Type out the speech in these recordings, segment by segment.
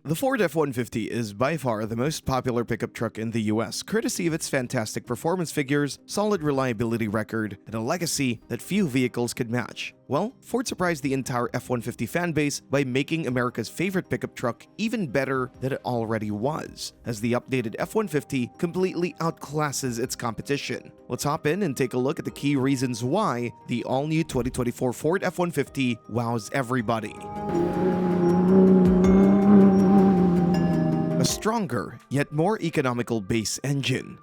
The Ford F-150 is by far the most popular pickup truck in the US, courtesy of its fantastic performance figures, solid reliability record, and a legacy that few vehicles could match. Well, Ford surprised the entire F-150 fanbase by making America's favorite pickup truck even better than it already was, as the updated F-150 completely outclasses its competition. Let's hop in and take a look at the key reasons why the all-new 2024 Ford F-150 wows everybody. A stronger, yet more economical base engine.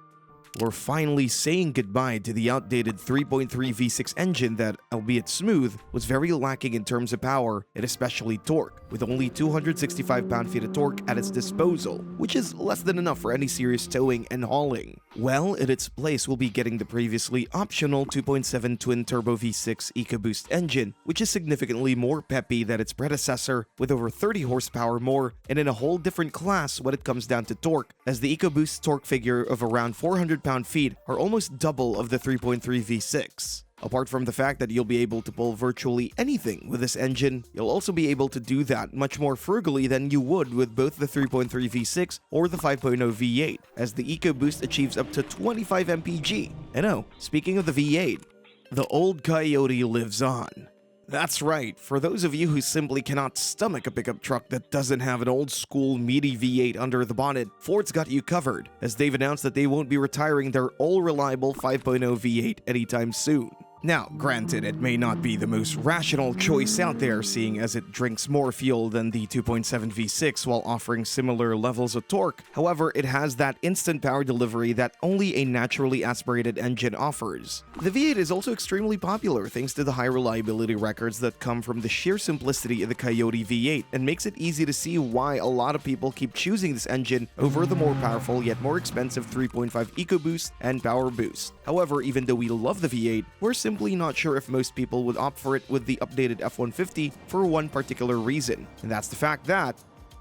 We're finally saying goodbye to the outdated 3.3 V6 engine that, albeit smooth, was very lacking in terms of power and especially torque, with only 265 pound-feet of torque at its disposal, which is less than enough for any serious towing and hauling. Well, in its place we'll be getting the previously optional 2.7 twin-turbo V6 EcoBoost engine, which is significantly more peppy than its predecessor, with over 30 horsepower more and in a whole different class when it comes down to torque, as the EcoBoost torque figure of around 400 pound-feet are almost double of the 3.3 V6. Apart from the fact that you'll be able to pull virtually anything with this engine, you'll also be able to do that much more frugally than you would with both the 3.3 V6 or the 5.0 V8, as the EcoBoost achieves up to 25 mpg. And oh, speaking of the V8, the old coyote lives on. That's right, for those of you who simply cannot stomach a pickup truck that doesn't have an old-school meaty V8 under the bonnet, Ford's got you covered, as they've announced that they won't be retiring their all-reliable 5.0 V8 anytime soon. Now, granted, it may not be the most rational choice out there, seeing as it drinks more fuel than the 2.7 V6 while offering similar levels of torque. However, it has that instant power delivery that only a naturally aspirated engine offers. The V8 is also extremely popular thanks to the high reliability records that come from the sheer simplicity of the Coyote V8, and makes it easy to see why a lot of people keep choosing this engine over the more powerful yet more expensive 3.5 EcoBoost and Power Boost. However, even though we love the V8, we're simply not sure if most people would opt for it with the updated F-150 for one particular reason, and that's the fact that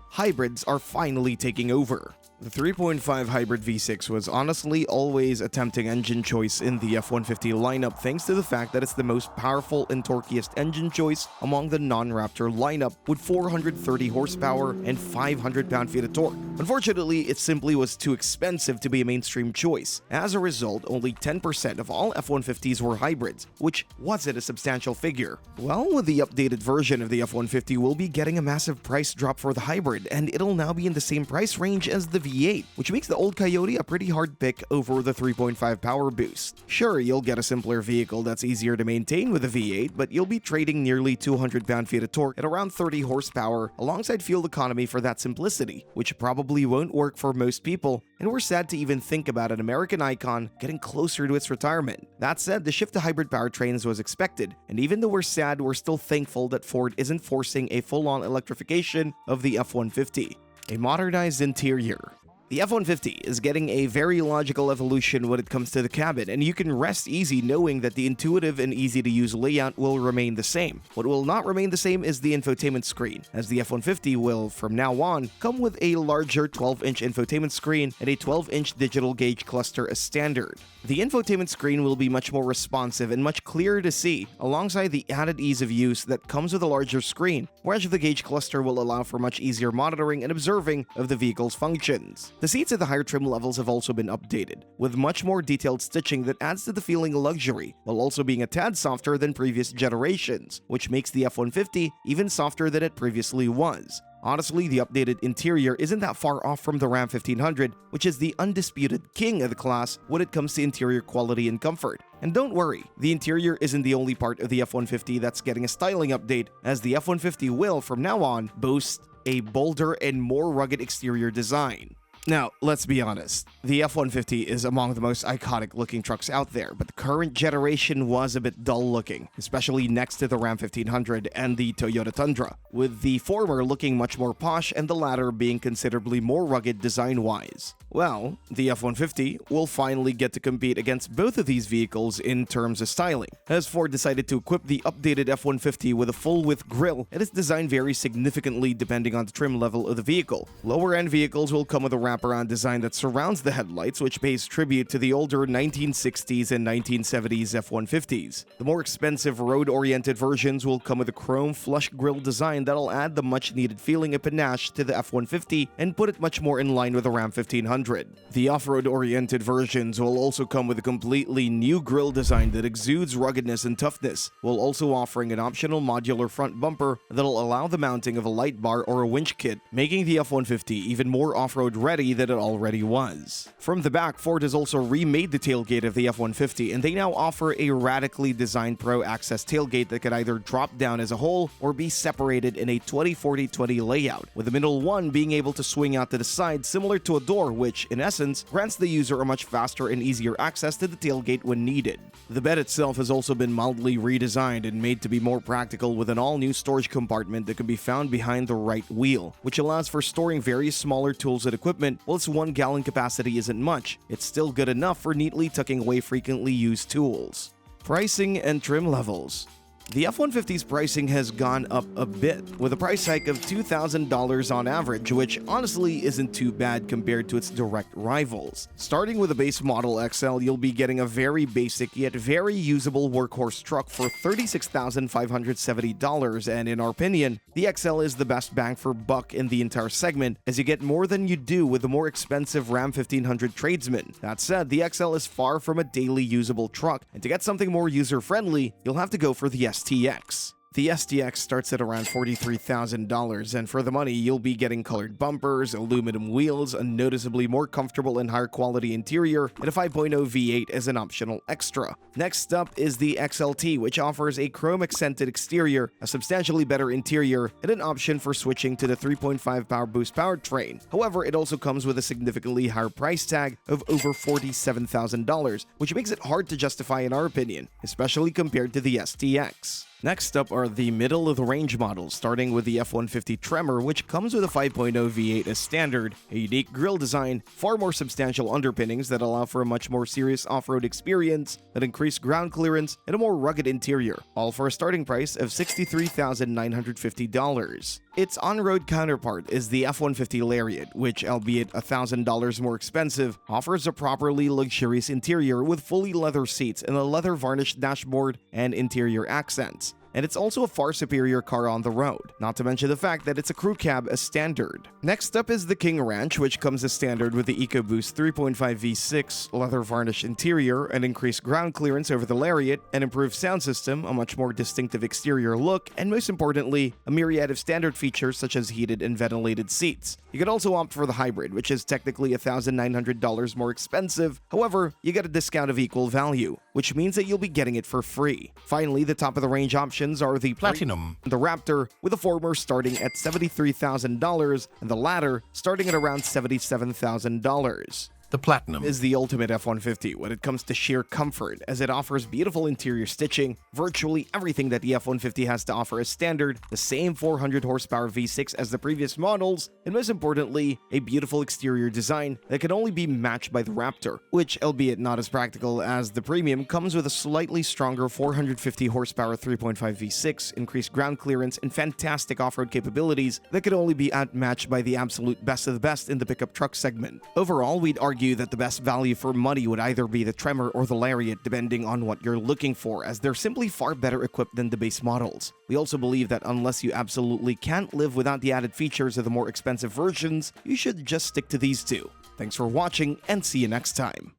hybrids are finally taking over. The 3.5 hybrid V6 was honestly always a tempting engine choice in the F-150 lineup, thanks to the fact that it's the most powerful and torquiest engine choice among the non-Raptor lineup, with 430 horsepower and 500 pound-feet of torque. Unfortunately, it simply was too expensive to be a mainstream choice. As a result, only 10% of all F-150s were hybrids, which wasn't a substantial figure. Well, with the updated version of the F-150, we'll be getting a massive price drop for the hybrid, and it'll now be in the same price range as the V8, which makes the old Coyote a pretty hard pick over the 3.5 Power Boost. Sure, you'll get a simpler vehicle that's easier to maintain with a V8, but you'll be trading nearly 200 pound-feet of torque at around 30 horsepower alongside fuel economy for that simplicity, which probably won't work for most people, and we're sad to even think about an American icon getting closer to its retirement. That said, the shift to hybrid powertrains was expected, and even though we're sad, we're still thankful that Ford isn't forcing a full-on electrification of the F-150. A modernized interior. The F-150 is getting a very logical evolution when it comes to the cabin, and you can rest easy knowing that the intuitive and easy-to-use layout will remain the same. What will not remain the same is the infotainment screen, as the F-150 will, from now on, come with a larger 12-inch infotainment screen and a 12-inch digital gauge cluster as standard. The infotainment screen will be much more responsive and much clearer to see, alongside the added ease of use that comes with a larger screen, whereas the gauge cluster will allow for much easier monitoring and observing of the vehicle's functions. The seats at the higher trim levels have also been updated, with much more detailed stitching that adds to the feeling of luxury, while also being a tad softer than previous generations, which makes the F-150 even softer than it previously was. Honestly, the updated interior isn't that far off from the Ram 1500, which is the undisputed king of the class when it comes to interior quality and comfort. And don't worry, the interior isn't the only part of the F-150 that's getting a styling update, as the F-150 will, from now on, boast a bolder and more rugged exterior design. Now, let's be honest, the F-150 is among the most iconic looking trucks out there, but the current generation was a bit dull looking, especially next to the Ram 1500 and the Toyota Tundra, with the former looking much more posh and the latter being considerably more rugged design-wise. Well, the F-150 will finally get to compete against both of these vehicles in terms of styling, as Ford decided to equip the updated F-150 with a full-width grille. It is designed varies significantly depending on the trim level of the vehicle. Lower-end vehicles will come with a wraparound design that surrounds the headlights, which pays tribute to the older 1960s and 1970s F-150s. The more expensive road-oriented versions will come with a chrome flush grille design that'll add the much-needed feeling of panache to the F-150 and put it much more in line with the Ram 1500. The off-road oriented versions will also come with a completely new grille design that exudes ruggedness and toughness, while also offering an optional modular front bumper that'll allow the mounting of a light bar or a winch kit, making the F-150 even more off-road ready than it already was. From the back, Ford has also remade the tailgate of the F-150, and they now offer a radically designed Pro Access tailgate that can either drop down as a whole or be separated in a 20-40-20 layout, with the middle one being able to swing out to the side similar to a door, which, in essence, grants the user a much faster and easier access to the tailgate when needed. The bed itself has also been mildly redesigned and made to be more practical with an all-new storage compartment that can be found behind the right wheel, which allows for storing various smaller tools and equipment. While its 1-gallon capacity isn't much, it's still good enough for neatly tucking away frequently used tools. Pricing and trim levels. The F-150's pricing has gone up a bit, with a price hike of $2,000 on average, which honestly isn't too bad compared to its direct rivals. Starting with the base model XL, you'll be getting a very basic yet very usable workhorse truck for $36,570, and in our opinion, the XL is the best bang for buck in the entire segment, as you get more than you do with the more expensive Ram 1500 Tradesman. That said, the XL is far from a daily usable truck, and to get something more user-friendly, you'll have to go for the STX. The STX starts at around $43,000, and for the money, you'll be getting colored bumpers, aluminum wheels, a noticeably more comfortable and higher quality interior, and a 5.0 V8 as an optional extra. Next up is the XLT, which offers a chrome-accented exterior, a substantially better interior, and an option for switching to the 3.5 Power Boost powertrain. However, it also comes with a significantly higher price tag of over $47,000, which makes it hard to justify in our opinion, especially compared to the STX. Next up are the middle-of-the-range models, starting with the F-150 Tremor, which comes with a 5.0 V8 as standard, a unique grille design, far more substantial underpinnings that allow for a much more serious off-road experience, an increased ground clearance, and a more rugged interior, all for a starting price of $63,950. Its on-road counterpart is the F-150 Lariat, which, albeit $1,000 more expensive, offers a properly luxurious interior with fully leather seats and a leather-varnished dashboard and interior accents. And it's also a far superior car on the road, not to mention the fact that it's a crew cab as standard. Next up is the King Ranch, which comes as standard with the EcoBoost 3.5 V6, leather varnish interior, an increased ground clearance over the Lariat, an improved sound system, a much more distinctive exterior look, and most importantly, a myriad of standard features such as heated and ventilated seats. You could also opt for the hybrid, which is technically $1,900 more expensive. However, you get a discount of equal value, which means that you'll be getting it for free. Finally, the top of the range options are the Platinum, the Raptor, with the former starting at $73,000 and the latter starting at around $77,000. The Platinum is the ultimate F-150 when it comes to sheer comfort, as it offers beautiful interior stitching, virtually everything that the F-150 has to offer is standard, the same 400 horsepower V6 as the previous models, and most importantly, a beautiful exterior design that can only be matched by the Raptor, which, albeit not as practical as the Premium, comes with a slightly stronger 450 horsepower 3.5 V6, increased ground clearance, and fantastic off-road capabilities that can only be outmatched by the absolute best of the best in the pickup truck segment. Overall, we'd argue that the best value for money would either be the Tremor or the Lariat, depending on what you're looking for, as they're simply far better equipped than the base models. We also believe that unless you absolutely can't live without the added features of the more expensive versions, you should just stick to these two. Thanks for watching, and see you next time.